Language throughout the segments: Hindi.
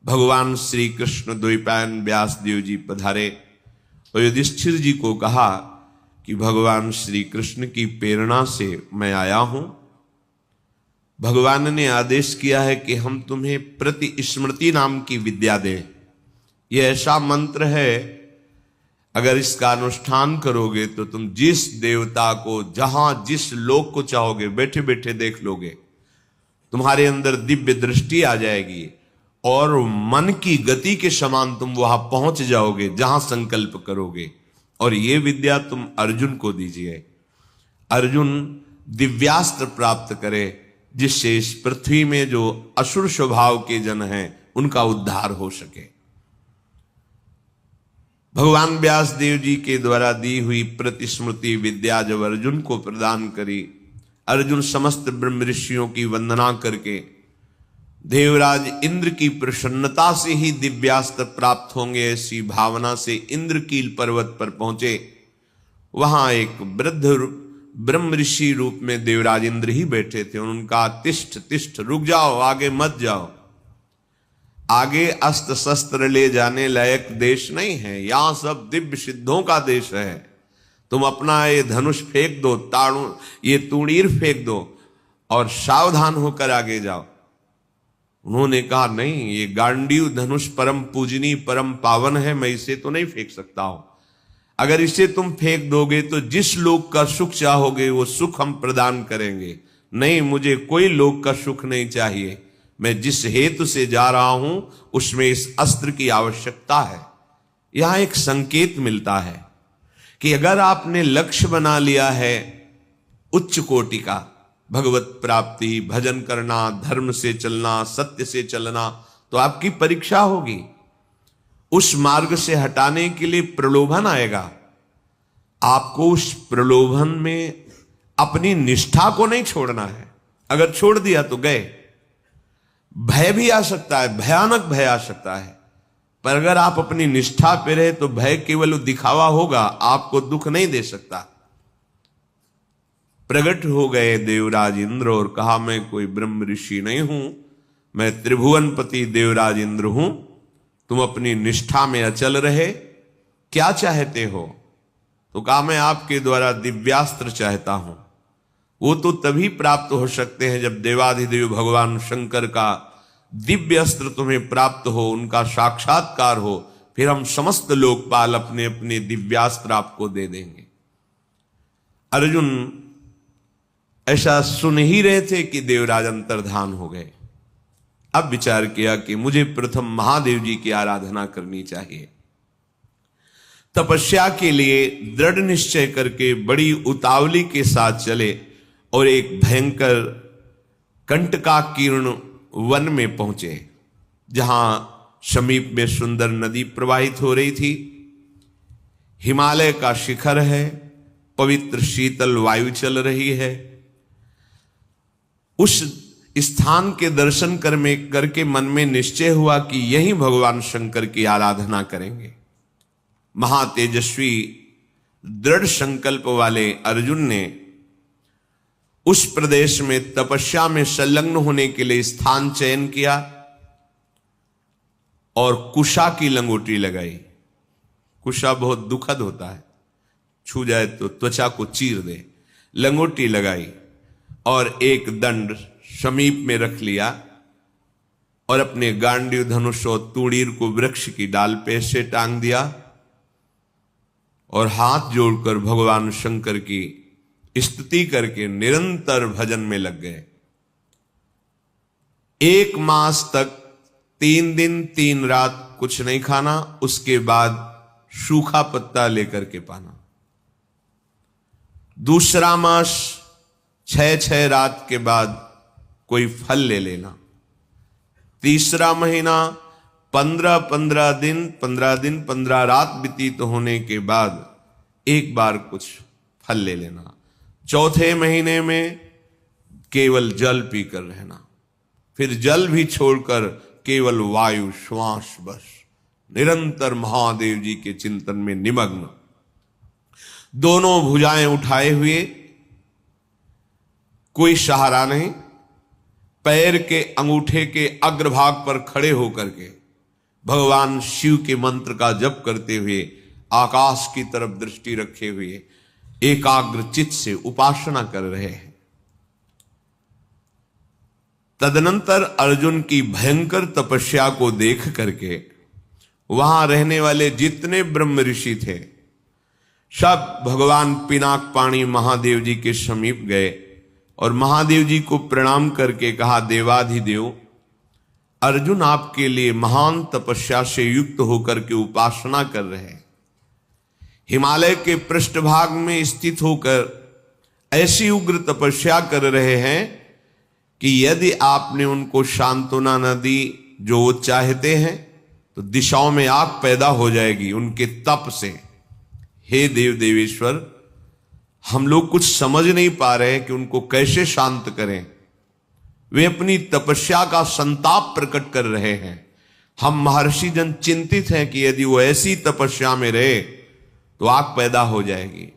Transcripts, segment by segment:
भगवान श्री कृष्ण द्वैपायन व्यास देव जी पधारे और युधिष्ठिर जी को कहा कि भगवान श्री कृष्ण की प्रेरणा से मैं आया हूं। भगवान ने आदेश किया है कि हम तुम्हें प्रति स्मृति नाम की विद्या दें। यह ऐसा मंत्र है, अगर इसका अनुष्ठान करोगे तो तुम जिस देवता को जहां जिस लोक को चाहोगे बैठे बैठे देख लोगे। तुम्हारे अंदर दिव्य दृष्टि आ जाएगी और मन की गति के समान तुम वहां पहुंच जाओगे जहां संकल्प करोगे। और ये विद्या तुम अर्जुन को दीजिए। अर्जुन दिव्यास्त्र प्राप्त करे जिससे इस पृथ्वी में जो असुर स्वभाव के जन हैं उनका उद्धार हो सके। भगवान व्यास देव जी के द्वारा दी हुई प्रतिस्मृति विद्या जब अर्जुन को प्रदान करी, अर्जुन समस्त ब्रह्म ऋषियों की वंदना करके देवराज इंद्र की प्रसन्नता से ही दिव्यास्त्र प्राप्त होंगे ऐसी भावना से इंद्रकील पर्वत पर पहुंचे। वहां एक वृद्ध ब्रह्म ऋषि रूप में देवराज इंद्र ही बैठे थे। उनका तिष्ठ तिष्ठ, रुक जाओ, आगे मत जाओ। आगे अस्त्र शस्त्र ले जाने लायक देश नहीं है, यहां सब दिव्य सिद्धों का देश है। तुम अपना ये धनुष फेंक दो, ये तूणीर फेंक दो और सावधान होकर आगे जाओ। उन्होंने कहा नहीं, ये गांडीव धनुष परम पूजनी परम पावन है, मैं इसे तो नहीं फेंक सकता हूं। अगर इसे तुम फेंक दोगे तो जिस लोक का सुख चाहोगे वो सुख हम प्रदान करेंगे। नहीं, मुझे कोई लोक का सुख नहीं चाहिए। मैं जिस हेतु से जा रहा हूं उसमें इस अस्त्र की आवश्यकता है। यहां एक संकेत मिलता है कि अगर आपने लक्ष्य बना लिया है उच्च कोटि का, भगवत प्राप्ति, भजन करना, धर्म से चलना, सत्य से चलना, तो आपकी परीक्षा होगी। उस मार्ग से हटाने के लिए प्रलोभन आएगा। आपको उस प्रलोभन में अपनी निष्ठा को नहीं छोड़ना है। अगर छोड़ दिया तो गए। भय भी आ सकता है, भयानक भय आ सकता है, पर अगर आप अपनी निष्ठा पे रहे तो भय केवल दिखावा होगा, आपको दुख नहीं दे सकता। प्रकट हो गए देवराज इंद्र और कहा मैं कोई ब्रह्म ऋषि नहीं हूं, मैं त्रिभुवनपति देवराज इंद्र हूं। तुम अपनी निष्ठा में अचल रहे, क्या चाहते हो? तो कहा मैं आपके द्वारा दिव्यास्त्र चाहता हूं। वो तो तभी प्राप्त हो सकते हैं जब देवाधिदेव भगवान शंकर का दिव्य अस्त्र तुम्हें प्राप्त हो, उनका साक्षात्कार हो, फिर हम समस्त लोकपाल अपने अपने दिव्यास्त्र आपको दे देंगे। अर्जुन ऐसा सुन ही रहे थे कि देवराज अंतर्धान हो गए। अब विचार किया कि मुझे प्रथम महादेव जी की आराधना करनी चाहिए। तपस्या के लिए दृढ़ निश्चय करके बड़ी उतावली के साथ चले और एक भयंकर कंटकाकीर्ण वन में पहुंचे, जहां समीप में सुंदर नदी प्रवाहित हो रही थी। हिमालय का शिखर है, पवित्र शीतल वायु चल रही है। उस स्थान के दर्शन करके मन में निश्चय हुआ कि यही भगवान शंकर की आराधना करेंगे। महातेजस्वी दृढ़ संकल्प वाले अर्जुन ने उस प्रदेश में तपस्या में संलग्न होने के लिए स्थान चयन किया और कुशा की लंगोटी लगाई। कुशा बहुत दुखद होता है, छू जाए तो त्वचा को चीर दे। लंगोटी लगाई और एक दंड समीप में रख लिया और अपने गांडीव धनुष और तूणीर को वृक्ष की डाल पे से टांग दिया और हाथ जोड़कर भगवान शंकर की स्तुति करके निरंतर भजन में लग गए। 1 मास तक 3 दिन 3 रात कुछ नहीं खाना, उसके बाद सूखा पत्ता लेकर के पाना। दूसरा मास 6 रात के बाद कोई फल ले लेना। तीसरा महीना 15 दिन 15 रात व्यतीत होने के बाद एक बार कुछ फल ले लेना। चौथे महीने में केवल जल पीकर रहना, फिर जल भी छोड़कर केवल वायु श्वास, बस निरंतर महादेव जी के चिंतन में निमग्न। दोनों भुजाएं उठाए हुए, कोई सहारा नहीं, पैर के अंगूठे के अग्रभाग पर खड़े होकर के भगवान शिव के मंत्र का जप करते हुए आकाश की तरफ दृष्टि रखे हुए एकाग्र चित्त से उपासना कर रहे हैं। तदनंतर अर्जुन की भयंकर तपस्या को देख करके वहां रहने वाले जितने ब्रह्म ऋषि थे सब भगवान पिनाक पाणी महादेव जी के समीप गए और महादेव जी को प्रणाम करके कहा, देवाधिदेव, अर्जुन आपके लिए महान तपस्या से युक्त होकर के उपासना कर रहे हैं। हिमालय के पृष्ठभाग में स्थित होकर ऐसी उग्र तपस्या कर रहे हैं कि यदि आपने उनको सांत्वना न दी जो वो चाहते हैं तो दिशाओं में आग पैदा हो जाएगी उनके तप से। हे देव देवेश्वर, हम लोग कुछ समझ नहीं पा रहे कि उनको कैसे शांत करें। वे अपनी तपस्या का संताप प्रकट कर रहे हैं। हम महर्षि जन चिंतित हैं कि यदि वो ऐसी तपस्या में रहे तो आग पैदा हो जाएगी।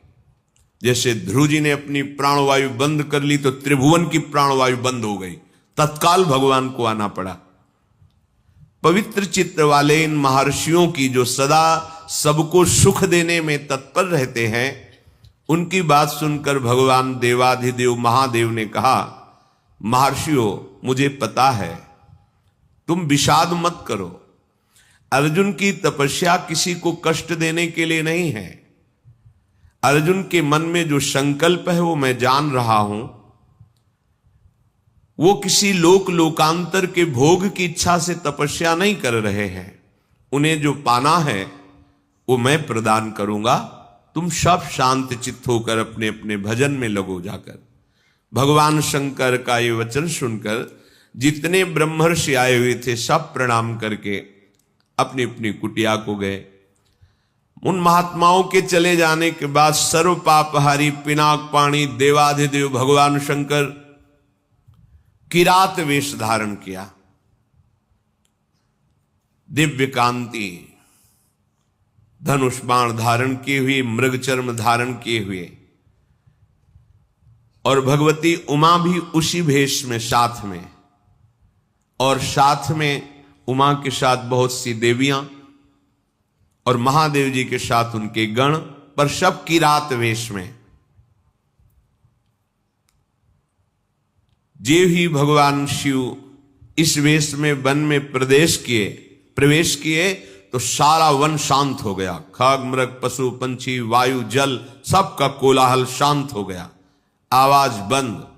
जैसे ध्रुव जी ने अपनी प्राणवायु बंद कर ली तो त्रिभुवन की प्राणवायु बंद हो गई, तत्काल भगवान को आना पड़ा। पवित्र चित्त वाले इन महर्षियों की जो सदा सबको सुख देने में तत्पर रहते हैं, उनकी बात सुनकर भगवान देवाधिदेव महादेव ने कहा, महर्षियों, मुझे पता है, तुम विषाद मत करो। अर्जुन की तपस्या किसी को कष्ट देने के लिए नहीं है। अर्जुन के मन में जो संकल्प है वो मैं जान रहा हूं। वो किसी लोकांतर के भोग की इच्छा से तपस्या नहीं कर रहे हैं। उन्हें जो पाना है वो मैं प्रदान करूंगा। तुम सब शांत चित्त होकर अपने अपने भजन में लगो जाकर। भगवान शंकर का ये वचन सुनकर जितने ब्रह्मर्षि आए हुए थे सब प्रणाम करके अपनी अपनी कुटिया को गए। उन महात्माओं के चले जाने के बाद सर्व पापहारी पिनाक पाणी देवाधिदेव भगवान शंकर किरात वेश धारण किया, दिव्य कांति, धनुष बाण धारण किए हुए, मृग चर्म धारण किए हुए, और भगवती उमा भी उसी भेष में साथ में, और साथ में उमा के साथ बहुत सी देवियां और महादेव जी के साथ उनके गण, पर सब किरात वेश में। जे ही भगवान शिव इस वेश में वन में प्रवेश किए तो सारा वन शांत हो गया। खग मृग पशु पंछी वायु जल सबका कोलाहल शांत हो गया, आवाज बंद।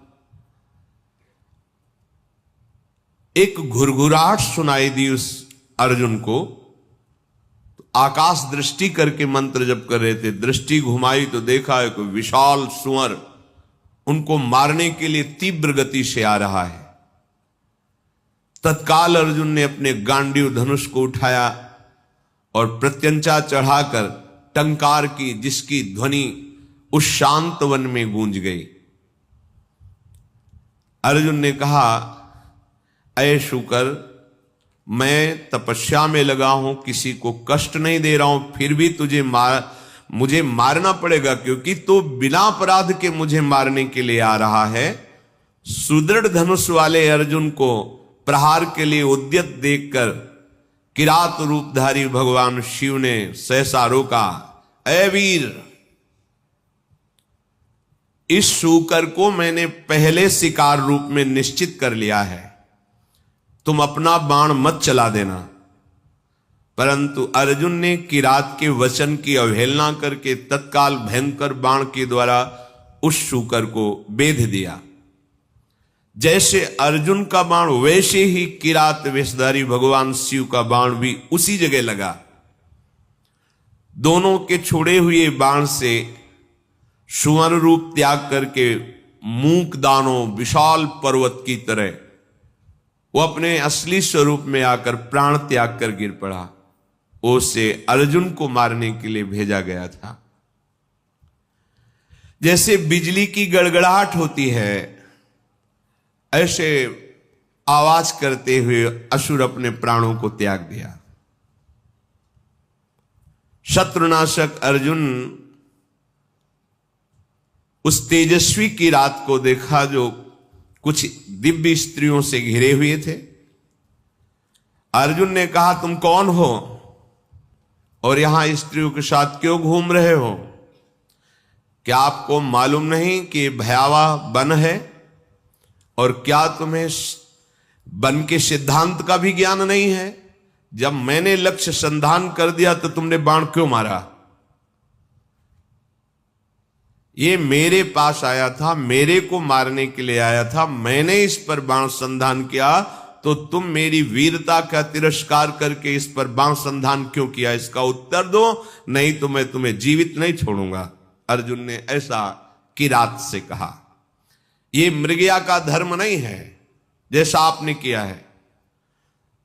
एक घुरघुराहट सुनाई दी उस अर्जुन को। तो आकाश दृष्टि करके मंत्र जप कर रहे थे, दृष्टि घुमाई तो देखा एक विशाल सुअर उनको मारने के लिए तीव्र गति से आ रहा है। तत्काल अर्जुन ने अपने गांडीव धनुष को उठाया और प्रत्यंचा चढ़ाकर टंकार की, जिसकी ध्वनि उस शांत वन में गूंज गई। अर्जुन ने कहा, ऐ शुकर, मैं तपस्या में लगा हूं, किसी को कष्ट नहीं दे रहा हूं, फिर भी मुझे मारना पड़ेगा, क्योंकि तो बिना अपराध के मुझे मारने के लिए आ रहा है। सुदृढ़ धनुष वाले अर्जुन को प्रहार के लिए उद्यत देखकर किरात रूपधारी भगवान शिव ने सहसा रोका, ऐ वीर, इस शूकर को मैंने पहले शिकार रूप में निश्चित कर लिया है, तुम अपना बाण मत चला देना। परंतु अर्जुन ने किरात के वचन की अवहेलना करके तत्काल भयंकर बाण के द्वारा उस शूकर को बेध दिया। जैसे अर्जुन का बाण वैसे ही किरात वेशधारी भगवान शिव का बाण भी उसी जगह लगा। दोनों के छोड़े हुए बाण से सुअर रूप त्याग करके मूक दानों विशाल पर्वत की तरह वो अपने असली स्वरूप में आकर प्राण त्याग कर गिर पड़ा। उसे अर्जुन को मारने के लिए भेजा गया था। जैसे बिजली की गड़गड़ाहट होती है, ऐसे आवाज करते हुए असुर अपने प्राणों को त्याग दिया। शत्रुनाशक अर्जुन उस तेजस्वी की रात को देखा जो कुछ दिव्य स्त्रियों से घिरे हुए थे, अर्जुन ने कहा, तुम कौन हो और यहां स्त्रियों के साथ क्यों घूम रहे हो? क्या आपको मालूम नहीं कि भयावह वन है? और क्या तुम्हें वन के सिद्धांत का भी ज्ञान नहीं है? जब मैंने लक्ष्य संधान कर दिया तो तुमने बाण क्यों मारा? ये मेरे पास आया था, मेरे को मारने के लिए आया था, मैंने इस पर बाण संधान किया, तो तुम मेरी वीरता का तिरस्कार करके इस पर बाण संधान क्यों किया? इसका उत्तर दो, नहीं तो मैं तुम्हें जीवित नहीं छोड़ूंगा। अर्जुन ने ऐसा किरात से कहा। ये मृगया का धर्म नहीं है जैसा आपने किया है।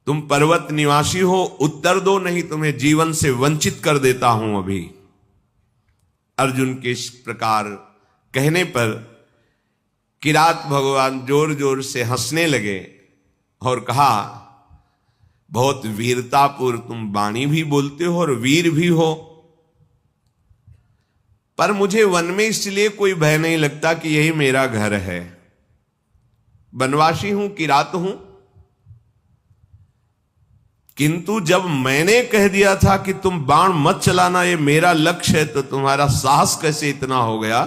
तुम पर्वत निवासी हो, उत्तर दो, नहीं तुम्हें जीवन से वंचित कर देता हूं अभी। अर्जुन के इस प्रकार कहने पर किरात भगवान जोर जोर से हंसने लगे और कहा, बहुत वीरतापूर्ण तुम वाणी भी बोलते हो और वीर भी हो, पर मुझे वन में इसलिए कोई भय नहीं लगता कि यही मेरा घर है। वनवासी हूं, किरात हूं, किंतु जब मैंने कह दिया था कि तुम बाण मत चलाना, ये मेरा लक्ष्य है, तो तुम्हारा साहस कैसे इतना हो गया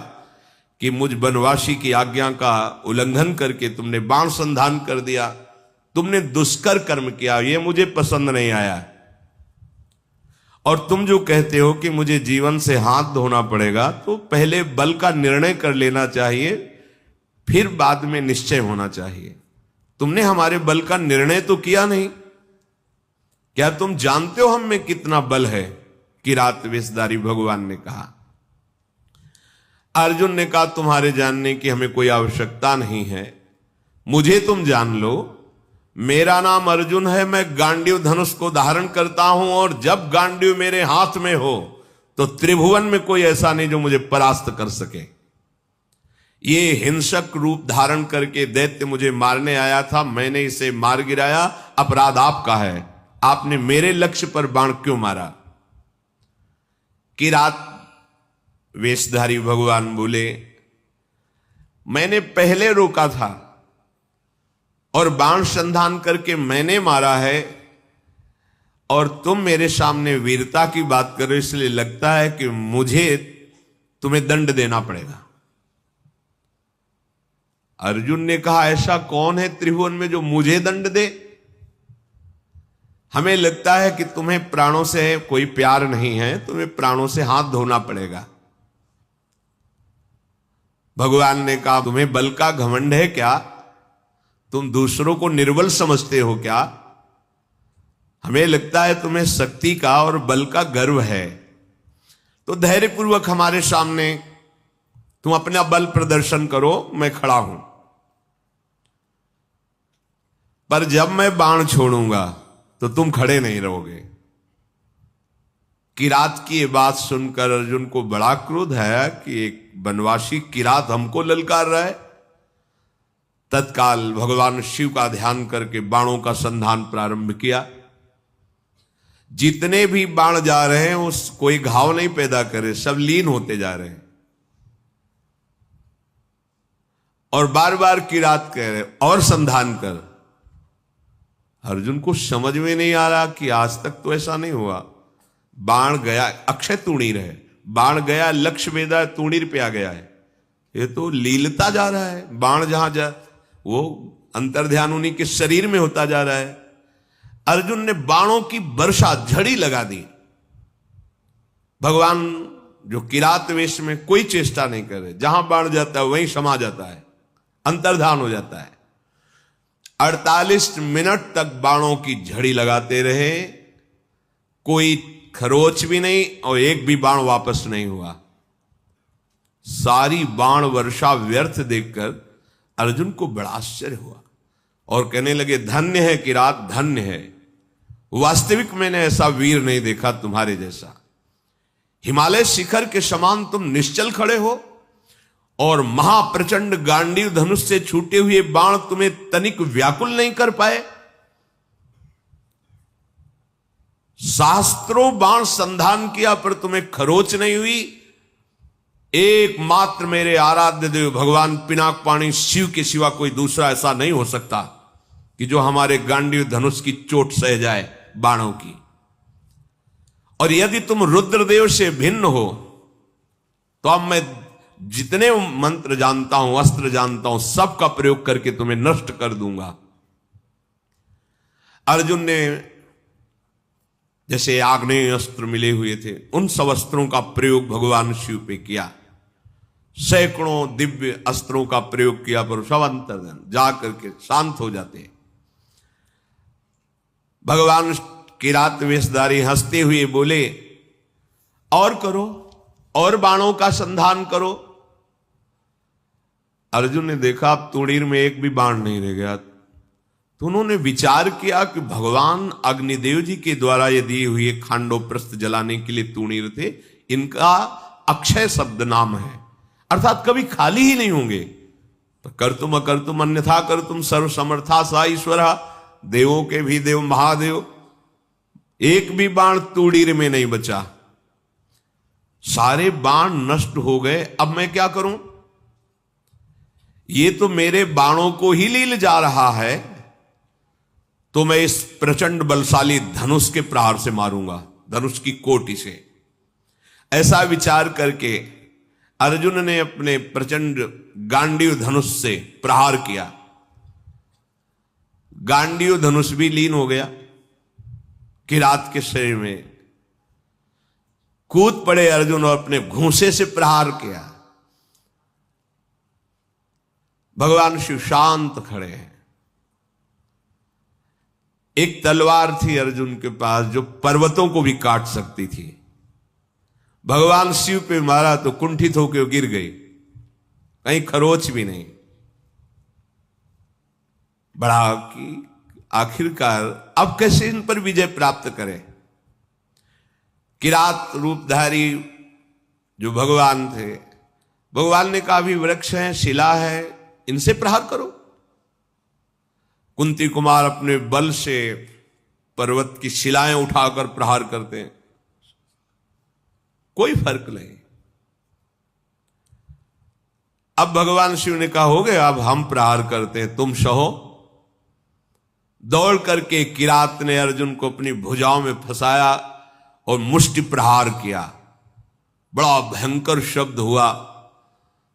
कि मुझ वनवासी की आज्ञा का उल्लंघन करके तुमने बाण संधान कर दिया? तुमने दुष्कर कर्म किया, ये मुझे पसंद नहीं आया। और तुम जो कहते हो कि मुझे जीवन से हाथ धोना पड़ेगा, तो पहले बल का निर्णय कर लेना चाहिए, फिर बाद में निश्चय होना चाहिए। तुमने हमारे बल का निर्णय तो किया नहीं। क्या तुम जानते हो हम में कितना बल है? किरात वेशधारी भगवान ने कहा। अर्जुन ने कहा, तुम्हारे जानने की हमें कोई आवश्यकता नहीं है, मुझे तुम जान लो। मेरा नाम अर्जुन है, मैं गांडीव धनुष को धारण करता हूं, और जब गांडीव मेरे हाथ में हो तो त्रिभुवन में कोई ऐसा नहीं जो मुझे परास्त कर सके। ये हिंसक रूप धारण करके दैत्य मुझे मारने आया था, मैंने इसे मार गिराया, अपराध आपका है। आपने मेरे लक्ष्य पर बाण क्यों मारा? किरात वेशधारी भगवान बोले, मैंने पहले रोका था और बाण संधान करके मैंने मारा है, और तुम मेरे सामने वीरता की बात करो, इसलिए लगता है कि मुझे तुम्हें दंड देना पड़ेगा। अर्जुन ने कहा, ऐसा कौन है त्रिभुवन में जो मुझे दंड दे? हमें लगता है कि तुम्हें प्राणों से कोई प्यार नहीं है, तुम्हें प्राणों से हाथ धोना पड़ेगा। भगवान ने कहा, तुम्हें बल का घमंड है क्या? तुम दूसरों को निर्बल समझते हो क्या? हमें लगता है तुम्हें शक्ति का और बल का गर्व है। तो धैर्यपूर्वक हमारे सामने तुम अपना बल प्रदर्शन करो, मैं खड़ा हूं। पर जब मैं बाण छोड़ूंगा तो तुम खड़े नहीं रहोगे। किरात की ये बात सुनकर अर्जुन को बड़ा क्रोध है कि एक वनवासी किरात हमको ललकार रहा है। तत्काल भगवान शिव का ध्यान करके बाणों का संधान प्रारंभ किया। जितने भी बाण जा रहे हैं उस कोई घाव नहीं पैदा करे, सब लीन होते जा रहे हैं। और बार बार किरात कह रहे और संधान कर। अर्जुन को समझ में नहीं आ रहा कि आज तक तो ऐसा नहीं हुआ। बाण गया, अक्षय तूणीर है, बाण गया, लक्ष्य वेदा तूणीर पे आ गया है। ये तो लीलता जा रहा है। बाण जहां जा वो अंतर्ध्यान उन्हीं के शरीर में होता जा रहा है। अर्जुन ने बाणों की वर्षा, झड़ी लगा दी। भगवान जो किरात वेश में कोई चेष्टा नहीं कर रहे, जहां बाण जाता है वहीं समा जाता है, अंतर्धान हो जाता है। 48 मिनट तक बाणों की झड़ी लगाते रहे, कोई खरोच भी नहीं और एक भी बाण वापस नहीं हुआ। सारी बाण वर्षा व्यर्थ देखकर अर्जुन को बड़ा आश्चर्य हुआ और कहने लगे, धन्य है किरात, धन्य है। वास्तविक मैंने ऐसा वीर नहीं देखा तुम्हारे जैसा। हिमालय शिखर के समान तुम निश्चल खड़े हो और महाप्रचंड गांडीव धनुष से छूटे हुए बाण तुम्हें तनिक व्याकुल नहीं कर पाए। शास्त्रों बाण संधान किया पर तुम्हें खरोच नहीं हुई। एकमात्र मेरे आराध्य देव भगवान पिनाक पाणी शिव के सिवा कोई दूसरा ऐसा नहीं हो सकता कि जो हमारे गांडीव धनुष की चोट सह जाए बाणों की। और यदि तुम रुद्रदेव से भिन्न हो तो अब मैं जितने मंत्र जानता हूं, अस्त्र जानता हूं, सबका प्रयोग करके तुम्हें नष्ट कर दूंगा। अर्जुन ने जैसे आग्नेय अस्त्र मिले हुए थे, उन सब अस्त्रों का प्रयोग भगवान शिव पे किया। सैकड़ों दिव्य अस्त्रों का प्रयोग किया, पर सब अंतर्धन जा करके शांत हो जाते हैं। भगवान किरात वेशधारी हंसते हुए बोले, और करो, और बाणों का संधान करो। अर्जुन ने देखा अब तुणीर में एक भी बाण नहीं रह गया, तो उन्होंने विचार किया कि भगवान अग्निदेव जी के द्वारा ये दिए हुए खांडोप्रस्थ जलाने के लिए तुणीर थे, इनका अक्षय शब्द नाम है, अर्थात कभी खाली ही नहीं होंगे। तो कर्तुम अकर्तुम अन्यथा कर्तुम सर्व समर्था सा ईश्वर, देवों के भी देव महादेव, एक भी बाण तुणीर में नहीं बचा, सारे बाण नष्ट हो गए। अब मैं क्या करूं? ये तो मेरे बाणों को ही लील जा रहा है, तो मैं इस प्रचंड बलशाली धनुष के प्रहार से मारूंगा, धनुष की कोटि से। ऐसा विचार करके अर्जुन ने अपने प्रचंड गांडीव धनुष से प्रहार किया। गांडीव धनुष भी लीन हो गया किरात के शरीर में। कूद पड़े अर्जुन और अपने घूंसे से प्रहार किया। भगवान शिव शांत खड़े हैं। एक तलवार थी अर्जुन के पास जो पर्वतों को भी काट सकती थी। भगवान शिव पे मारा तो कुंठित होकर गिर गई, कहीं खरोच भी नहीं। बड़ा कि आखिरकार अब कैसे इन पर विजय प्राप्त करें। किरात रूपधारी जो भगवान थे, भगवान ने कहा भी वृक्ष है, शिला है, इनसे प्रहार करो। कुंती कुमार अपने बल से पर्वत की शिलाएं उठाकर प्रहार करते हैं, कोई फर्क नहीं। अब भगवान शिव ने कहा हो गया, अब हम प्रहार करते हैं, तुम सहो। दौड़ करके किरात ने अर्जुन को अपनी भुजाओं में फंसाया और मुष्टि प्रहार किया। बड़ा भयंकर शब्द हुआ,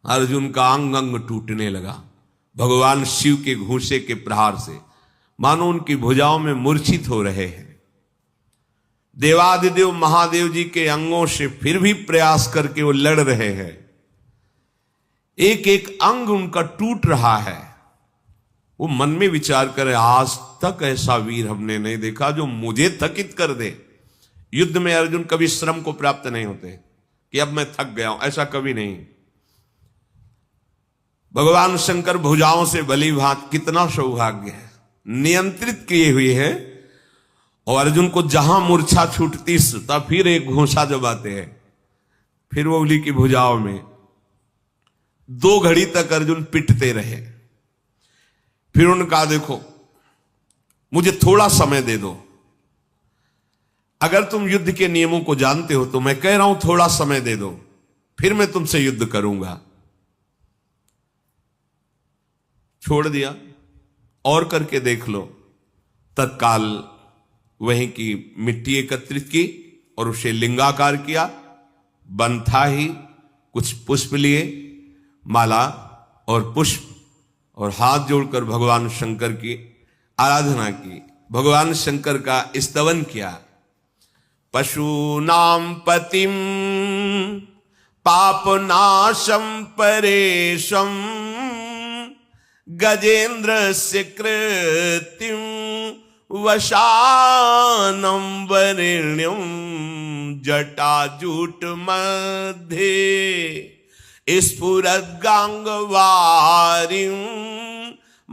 अर्जुन का अंग अंग टूटने लगा भगवान शिव के घूंसे के प्रहार से, मानो उनकी भुजाओं में मूर्छित हो रहे हैं। देवादिदेव महादेव जी के अंगों से फिर भी प्रयास करके वो लड़ रहे हैं। एक एक अंग उनका टूट रहा है। वो मन में विचार करे, आज तक ऐसा वीर हमने नहीं देखा जो मुझे थकित कर दे। युद्ध में अर्जुन कभी श्रम को प्राप्त नहीं होते कि अब मैं थक गया हूं, ऐसा कभी नहीं। भगवान शंकर भुजाओं से भली भांत, कितना सौभाग्य है, नियंत्रित किए हुए हैं। और अर्जुन को जहां मूर्छा छूटती तब फिर एक घोंसा जबाते हैं, फिर वो उंगली की भुजाओं में 2 घड़ी तक अर्जुन पिटते रहे। फिर उनका देखो, मुझे थोड़ा समय दे दो, अगर तुम युद्ध के नियमों को जानते हो तो मैं कह रहा हूं थोड़ा समय दे दो, फिर मैं तुमसे युद्ध करूंगा। छोड़ दिया, और करके देख लो। तत्काल वहीं की मिट्टी एकत्रित की और उसे लिंगाकार किया। बन था ही, कुछ पुष्प लिए, माला और पुष्प, और हाथ जोड़कर भगवान शंकर की आराधना की, भगवान शंकर का स्तवन किया। पशूनां पतिं पापनाशं परेशं गजेन्द्रस्य कृतिं वशानं वरेण्यं जटाजूट मध्ये स्फुरद्गांगवारिं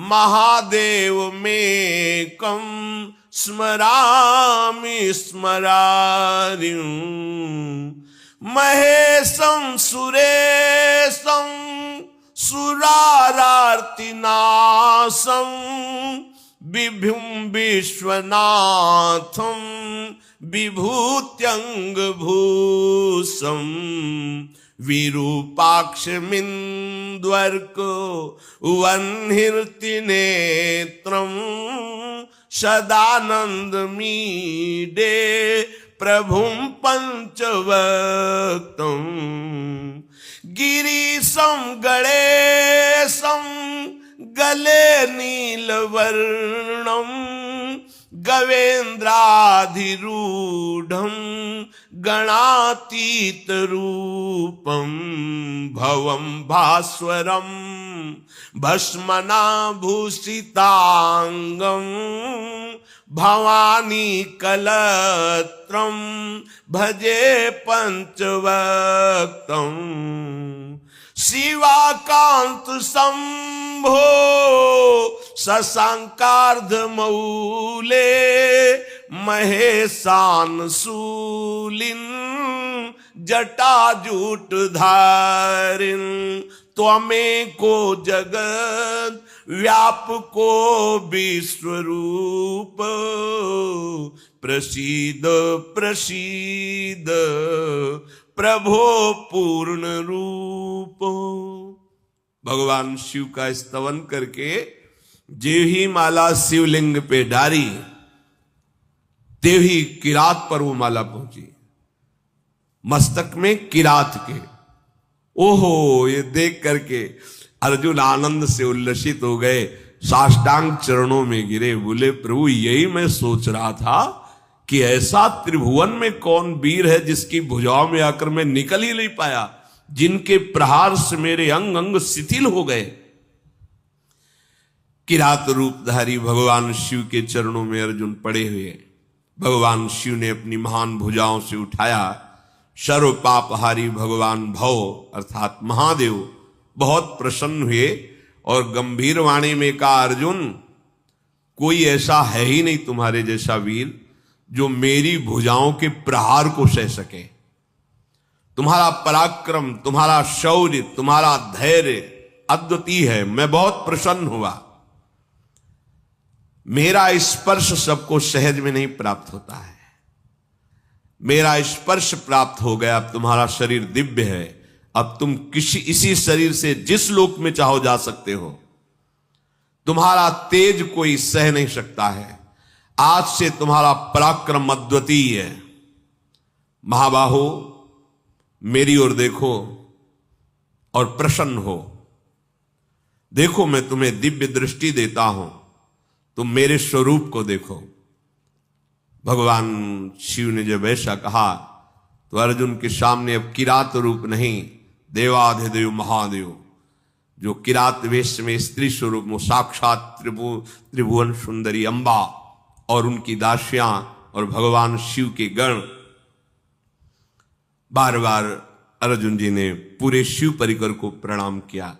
महादेवमेकं स्मरामि स्मरारिं महेशं सुरेशं सुरारार्तिनाशं विभुं विश्वनाथं विभूत्यंगभूषं विरूपाक्षमिन्द्वर्को वह्निर्ति नेत्रम सदानन्दमीडे प्रभुं पंचवक्तं गिरीशं गणेशं गले नीलवर्णं गवेन्द्राधिरूढं गणातीतरूपं भवं भास्वरं भस्मनाभूषितांगं भवानी कलत्रं भजे पंचवक्तं शिवाकांत शंभो शशांकार्धमौले महेशानशूलिन जटाजूटधारिन त्वमेको जगत व्यापको विश्वरूप प्रसीद प्रसीद प्रभो पूर्ण रूप। भगवान शिव का स्तवन करके जे ही माला शिवलिंग पे डारी ते ही किरात पर वो माला पहुंची, मस्तक में किरात के। ओहो, ये देख करके अर्जुन आनंद से उल्लसित हो गए, साष्टांग चरणों में गिरे, बोले प्रभु यही मैं सोच रहा था कि ऐसा त्रिभुवन में कौन वीर है जिसकी भुजाओं में आकर मैं निकल ही नहीं पाया, जिनके प्रहार से मेरे अंग अंग शिथिल हो गए। किरात रूपधारी भगवान शिव के चरणों में अर्जुन पड़े हुए, भगवान शिव ने अपनी महान भुजाओं से उठाया। सर्व पापहारी भगवान भव अर्थात महादेव बहुत प्रसन्न हुए और गंभीर वाणी में कहा, अर्जुन कोई ऐसा है ही नहीं तुम्हारे जैसा वीर जो मेरी भुजाओं के प्रहार को सह सके। तुम्हारा पराक्रम, तुम्हारा शौर्य, तुम्हारा धैर्य अद्वितीय है, मैं बहुत प्रसन्न हुआ। मेरा स्पर्श सबको सहज में नहीं प्राप्त होता है, मेरा स्पर्श प्राप्त हो गया। अब तुम्हारा शरीर दिव्य है, अब तुम इसी शरीर से जिस लोक में चाहो जा सकते हो। तुम्हारा तेज कोई सह नहीं सकता है, आज से तुम्हारा पराक्रम अद्वितीय है। महाबाहो मेरी ओर देखो और प्रसन्न हो, देखो मैं तुम्हें दिव्य दृष्टि देता हूं, तुम मेरे स्वरूप को देखो। भगवान शिव ने जब ऐसा कहा तो अर्जुन के सामने अब किरात रूप नहीं, देवाधिदेव महादेव जो किरात वेश में स्त्री स्वरूप में साक्षात त्रिभुवन सुंदरी अंबा और उनकी दासियां और भगवान शिव के गण, बार बार अर्जुन जी ने पूरे शिव परिकर को प्रणाम किया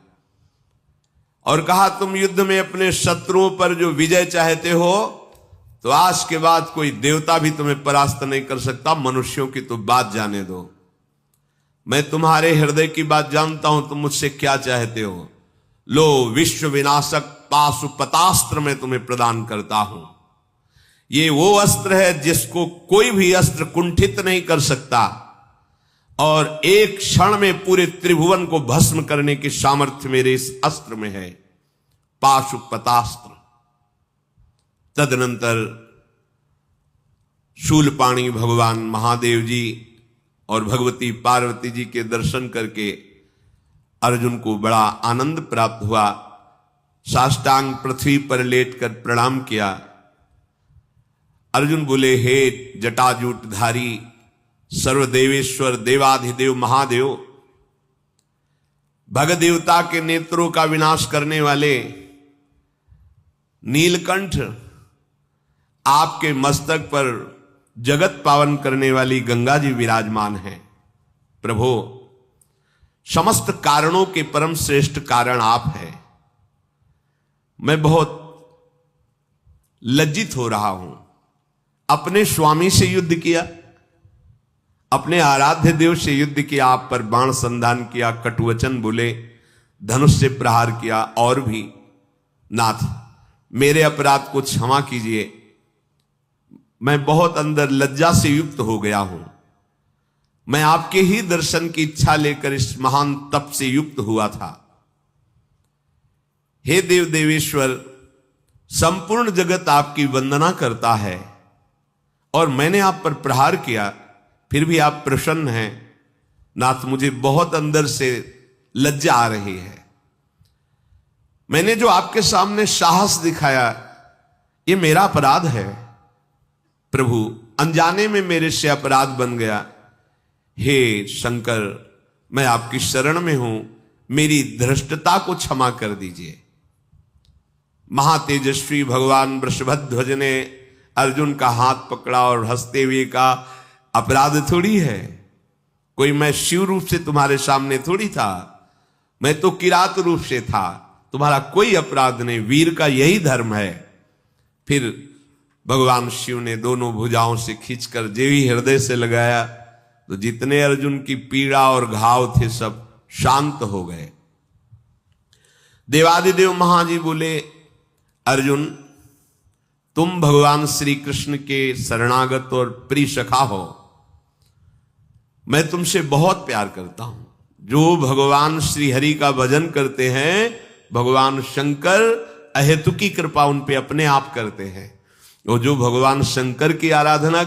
और कहा, तुम युद्ध में अपने शत्रुओं पर जो विजय चाहते हो तो आज के बाद कोई देवता भी तुम्हें परास्त नहीं कर सकता, मनुष्यों की तो बात जाने दो। मैं तुम्हारे हृदय की बात जानता हूं, तुम मुझसे क्या चाहते हो। लो विश्व विनाशक पाशुपतास्त्र मैं तुम्हें प्रदान करता हूं। ये वो अस्त्र है जिसको कोई भी अस्त्र कुंठित नहीं कर सकता और एक क्षण में पूरे त्रिभुवन को भस्म करने की सामर्थ्य मेरे इस अस्त्र में है, पाशुपतास्त्र। तदनंतर शूलपाणी भगवान महादेव जी और भगवती पार्वती जी के दर्शन करके अर्जुन को बड़ा आनंद प्राप्त हुआ। साष्टांग पृथ्वी पर लेटकर प्रणाम किया। अर्जुन बोले, हे जटाजूटधारी सर्वदेवेश्वर देवाधिदेव महादेव, भग देवता के नेत्रों का विनाश करने वाले नीलकंठ, आपके मस्तक पर जगत पावन करने वाली गंगा जी विराजमान हैं। प्रभु समस्त कारणों के परम श्रेष्ठ कारण आप हैं। मैं बहुत लज्जित हो रहा हूं। अपने स्वामी से युद्ध किया, अपने आराध्य देव से युद्ध किया, आप पर बाण संधान किया, कटुवचन बोले, धनुष से प्रहार किया, और भी नाथ मेरे अपराध को क्षमा कीजिए। मैं बहुत अंदर लज्जा से युक्त हो गया हूं। मैं आपके ही दर्शन की इच्छा लेकर इस महान तप से युक्त हुआ था। हे देव देवेश्वर, संपूर्ण जगत आपकी वंदना करता है और मैंने आप पर प्रहार किया, फिर भी आप प्रसन्न हैं। नाथ, मुझे बहुत अंदर से लज्जा आ रही है। मैंने जो आपके सामने साहस दिखाया, ये मेरा अपराध है। प्रभु, अनजाने में मेरे से अपराध बन गया। हे शंकर, मैं आपकी शरण में हूं, मेरी धृष्टता को क्षमा कर दीजिए। महातेजस्वी भगवान वृषभध्वज ने अर्जुन का हाथ पकड़ा और हंसते हुए कहा, अपराध थोड़ी है, कोई मैं शिव रूप से तुम्हारे सामने थोड़ी था, मैं तो किरात रूप से था, तुम्हारा कोई अपराध नहीं, वीर का यही धर्म है। फिर भगवान शिव ने दोनों भुजाओं से खींचकर देवी हृदय से लगाया तो जितने अर्जुन की पीड़ा और घाव थे सब शांत हो गए। देवादिदेव महाजी बोले, अर्जुन, तुम भगवान श्री कृष्ण के शरणागत और प्रिय सखा हो, मैं तुमसे बहुत प्यार करता हूं। जो भगवान श्री हरि का भजन करते हैं, भगवान शंकर अहेतुकी कृपा उन पे अपने आप करते हैं। और जो भगवान शंकर की आराधना